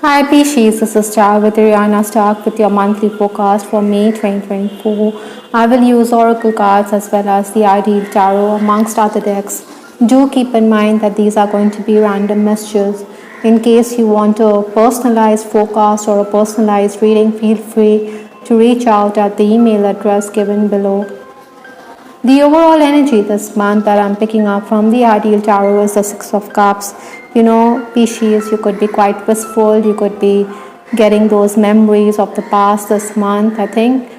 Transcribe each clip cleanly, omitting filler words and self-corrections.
Hi Pisces, this is Star with Ariana Stark with your monthly forecast for May 2024. I will use Oracle cards as well as the Ideal Tarot amongst other decks. Do keep in mind that these are going to be random messages. In case you want a personalized forecast or a personalized reading, feel free to reach out at the email address given below. The overall energy this month that I'm picking up from the Ideal Tarot is the Six of Cups. You know, Pisces, you could be quite wistful, you could be getting those memories of the past this month. I think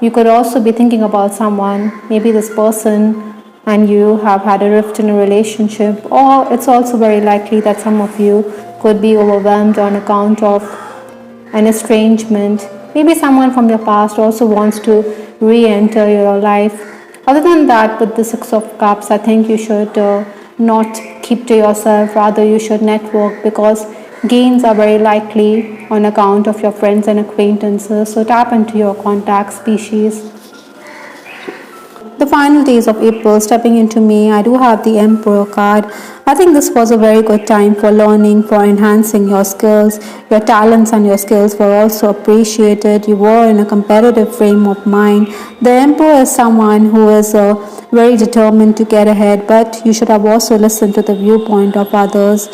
you could also be thinking about someone, maybe this person and you have had a rift in a relationship, or it's also very likely that some of you could be overwhelmed on account of an estrangement. Maybe someone from your past also wants to re-enter your life. Other than that, with the Six of Cups, I think you should not keep to yourself, rather you should network, because gains are very likely on account of your friends and acquaintances. So tap into your contact species. The final days of April, stepping into May, I do have the Emperor card. I think this was a very good time for learning, for enhancing your skills. Your talents and your skills were also appreciated. You were in a competitive frame of mind. The Emperor is someone who is very determined to get ahead, but you should have also listened to the viewpoint of others.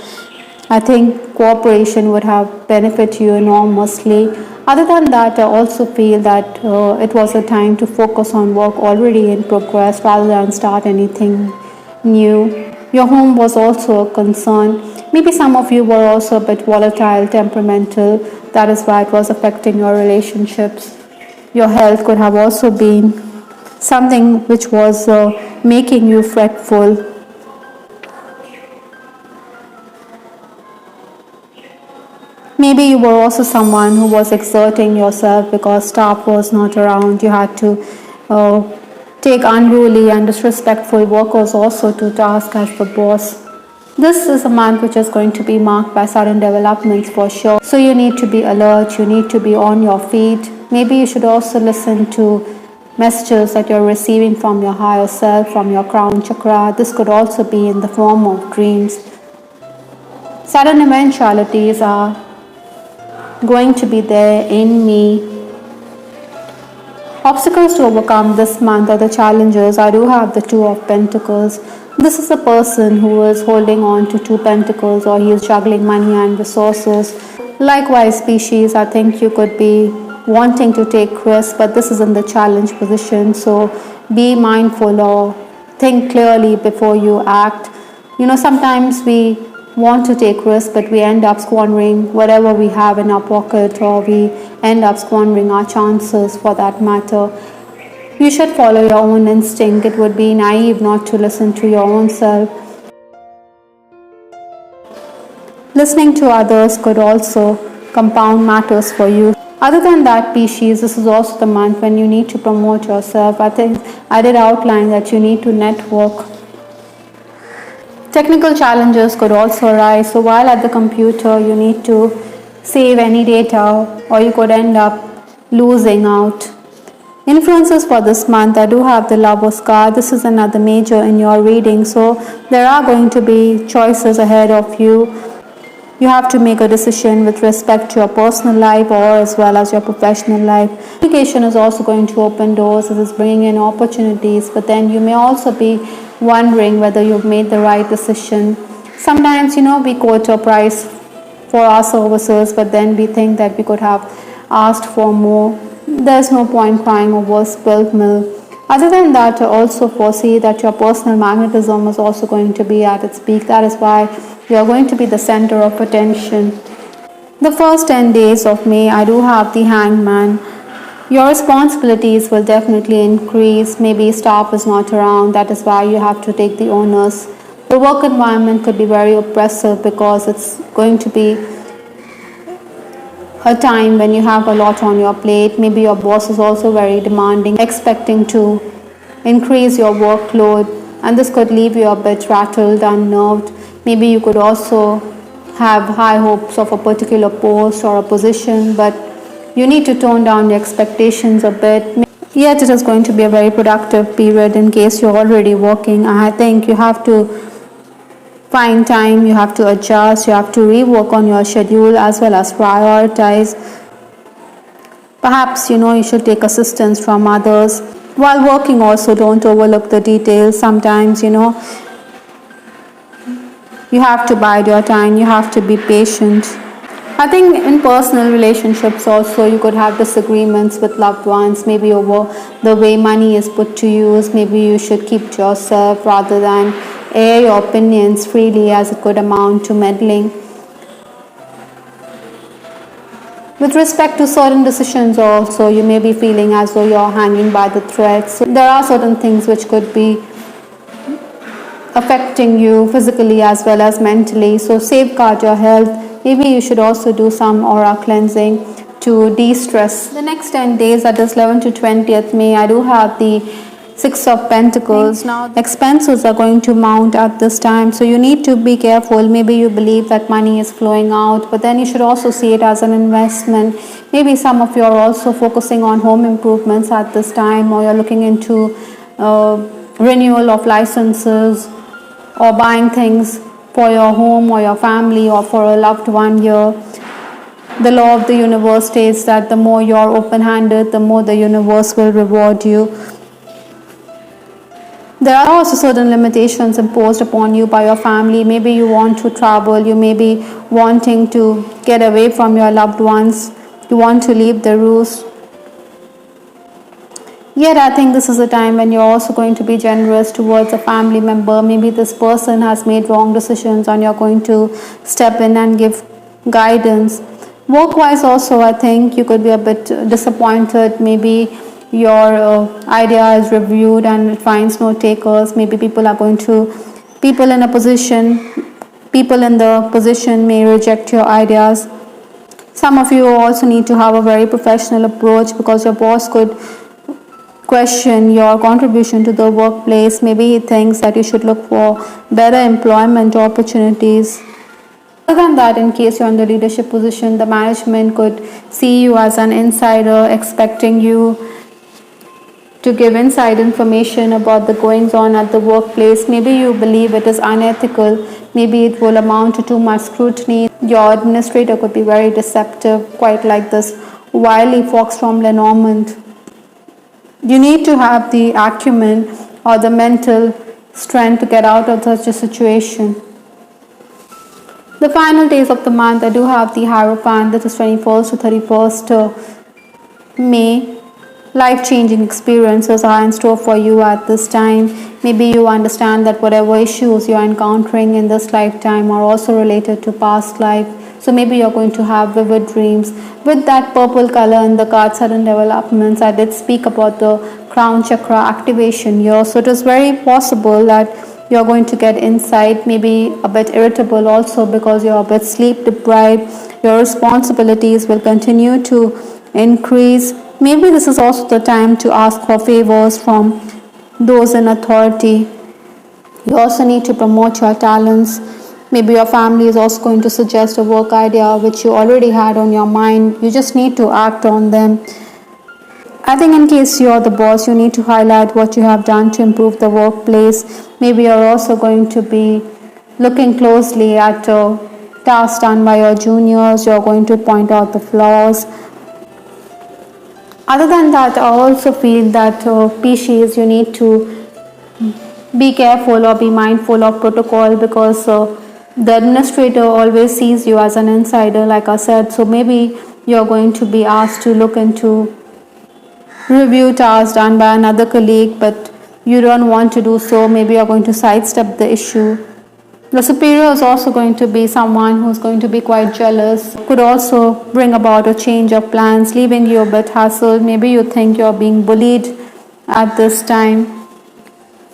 I think cooperation would have benefited you enormously. Other than that, I also feel that it was a time to focus on work already in progress rather than start anything new. Your home was also a concern. Maybe some of you were also a bit volatile, temperamental. That is why it was affecting your relationships. Your health could have also been something which was making you fretful. Maybe you were also someone who was exerting yourself because staff was not around. You had to take unruly and disrespectful workers also to task as the boss. This is a month which is going to be marked by sudden developments for sure. So you need to be alert, you need to be on your feet. Maybe you should also listen to messages that you're receiving from your higher self, from your crown chakra. This could also be in the form of dreams. Sudden eventualities are going to be there in me. Obstacles to overcome this month are the challenges. I do have the Two of Pentacles. This is a person who is holding on to two pentacles, or he is juggling money and resources. Likewise, Pisces, I think you could be wanting to take risks, but this is in the challenge position. So be mindful or think clearly before you act. You know, sometimes we want to take risks, but we end up squandering whatever we have in our pocket, or we end up squandering our chances for that matter. You should follow your own instinct. It would be naive not to listen to your own self. Listening to others could also compound matters for you. Other than that, Pisces, this is also the month when you need to promote yourself. I think I did outline that you need to network. Technical challenges could also arise, so while at the computer you need to save any data, or you could end up losing out. Influences for this month, I do have the Lover's card. This is another major in your reading, so there are going to be choices ahead of you. You have to make a decision with respect to your personal life or as well as your professional life. Education is also going to open doors. It is bringing in opportunities, but then you may also be wondering whether you've made the right decision. Sometimes, we quote a price for our services, but then we think that we could have asked for more. There's no point crying over spilled milk. Other than that, I also foresee that your personal magnetism is also going to be at its peak. That is why you are going to be the center of attention. The first 10 days of May, I do have the Hangman. Your responsibilities will definitely increase. Maybe staff is not around. That is why you have to take the onus. The work environment could be very oppressive because it's going to be a time when you have a lot on your plate. Maybe your boss is also very demanding, expecting to increase your workload, and this could leave you a bit rattled, unnerved. Maybe you could also have high hopes of a particular post or a position, but you need to tone down your expectations a bit. Yet it is going to be a very productive period in case you're already working. I think you have to find time, you have to adjust, you have to rework on your schedule as well as prioritize. Perhaps you should take assistance from others. While working also, don't overlook the details. Sometimes you have to bide your time, you have to be patient. I think in personal relationships also you could have disagreements with loved ones, maybe over the way money is put to use. Maybe you should keep to yourself rather than air your opinions freely, as it could amount to meddling. With respect to certain decisions also, you may be feeling as though you're hanging by the thread. So there are certain things which could be affecting you physically as well as mentally. So safeguard your health. Maybe you should also do some aura cleansing to de-stress. The next 10 days, that is 11th to 20th May, I do have the Six of Pentacles. Now expenses are going to mount at this time, so you need to be careful. Maybe you believe that money is flowing out, but then you should also see it as an investment. Maybe some of you are also focusing on home improvements at this time, or you're looking into renewal of licenses or buying things for your home or your family or for a loved one here. The law of the universe states that the more you're open-handed, the more the universe will reward you. There are also certain limitations imposed upon you by your family. Maybe you want to travel, you may be wanting to get away from your loved ones, you want to leave the roost. Yet I think this is a time when you're also going to be generous towards a family member. Maybe this person has made wrong decisions and you're going to step in and give guidance. Work-wise also, I think you could be a bit disappointed. Maybe your idea is reviewed and it finds no takers. Maybe people in the position may reject your ideas. Some of you also need to have a very professional approach, because your boss could question your contribution to the workplace. Maybe he thinks that you should look for better employment opportunities. Other than that, in case you're in the leadership position, the management could see you as an insider, expecting you to give inside information about the goings on at the workplace. Maybe you believe it is unethical. Maybe it will amount to too much scrutiny. Your administrator could be very deceptive, quite like this wily fox from Lenormand. You need to have the acumen or the mental strength to get out of such a situation. The final days of the month, I do have the Hierophant. That is 21st to 31st May. Life-changing experiences are in store for you at this time. Maybe you understand that whatever issues you are encountering in this lifetime are also related to past life. So maybe you're going to have vivid dreams. With that purple color in the card sudden developments, I did speak about the crown chakra activation here. So it is very possible that you're going to get insight, maybe a bit irritable also because you're a bit sleep deprived. Your responsibilities will continue to increase. Maybe this is also the time to ask for favors from those in authority. You also need to promote your talents. Maybe your family is also going to suggest a work idea which you already had on your mind. You just need to act on them. I think in case you're the boss, you need to highlight what you have done to improve the workplace. Maybe you're also going to be looking closely at tasks done by your juniors. You're going to point out the flaws. Other than that, I also feel that Pisces, you need to be careful or be mindful of protocol, because the administrator always sees you as an insider, like I said. So maybe you're going to be asked to look into review tasks done by another colleague, but you don't want to do so. Maybe you're going to sidestep the issue. The superior is also going to be someone who's going to be quite jealous. Could also bring about a change of plans, leaving you a bit hassled. Maybe you think you're being bullied at this time.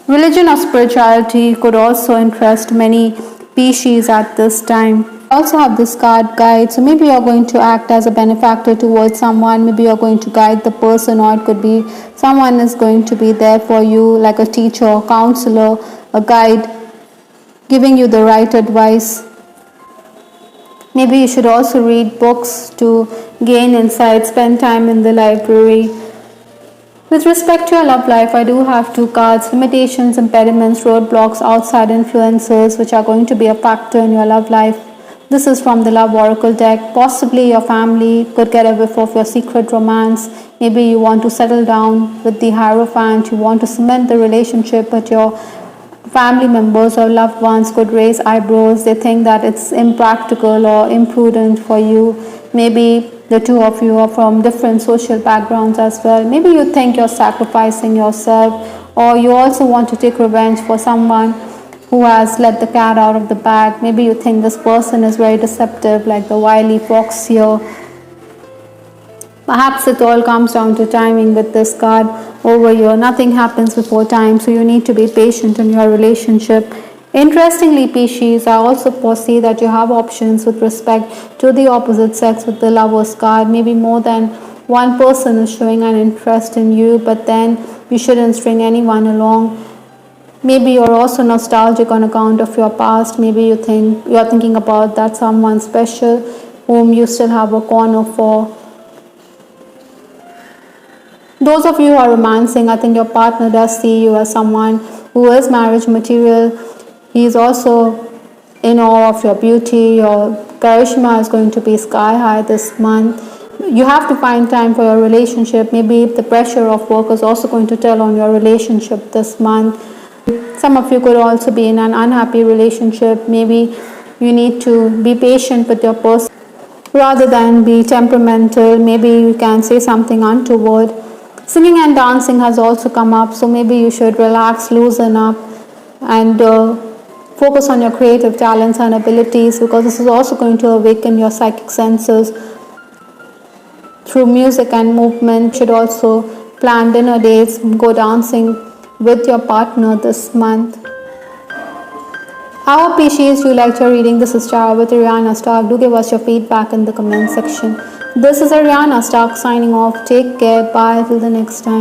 Religion or spirituality could also interest many Pisces at this time. Also have this card guide. So maybe you're going to act as a benefactor towards someone. Maybe you're going to guide the person, or it could be someone is going to be there for you, like a teacher, counselor, a guide, giving you the right advice. Maybe you should also read books to gain insight, spend time in the library. With respect to your love life, I do have two cards: limitations, impediments, roadblocks, outside influences, which are going to be a factor in your love life. This is from the Love Oracle deck. Possibly your family could get a whiff of your secret romance. Maybe you want to settle down with the Hierophant. You want to cement the relationship, but your family members or loved ones could raise eyebrows. They think that it's impractical or imprudent for you. Maybe the two of you are from different social backgrounds as well. Maybe you think you're sacrificing yourself, or you also want to take revenge for someone who has let the cat out of the bag. Maybe you think this person is very deceptive, like the wily fox here. Perhaps it all comes down to timing with this card over here. Nothing happens before time, so you need to be patient in your relationship. Interestingly, Pisces, I also foresee that you have options with respect to the opposite sex with the Lovers card. Maybe more than one person is showing an interest in you, but then you shouldn't string anyone along. Maybe you're also nostalgic on account of your past. Maybe you're thinking about that someone special whom you still have a corner for. Those of you who are romancing, I think your partner does see you as someone who is marriage material. He is also in awe of your beauty. Your charisma is going to be sky high this month. You have to find time for your relationship. Maybe the pressure of work is also going to tell on your relationship this month. Some of you could also be in an unhappy relationship. Maybe you need to be patient with your person rather than be temperamental. Maybe you can say something untoward. Singing and dancing has also come up, so maybe you should relax, loosen up, and focus on your creative talents and abilities, because this is also going to awaken your psychic senses through music and movement. You should also plan dinner dates, go dancing with your partner this month. I hope, Pisces, you liked your reading. This is Chara with Ariana Stark. Do give us your feedback in the comment section. This is Ariana Stark signing off. Take care. Bye till the next time.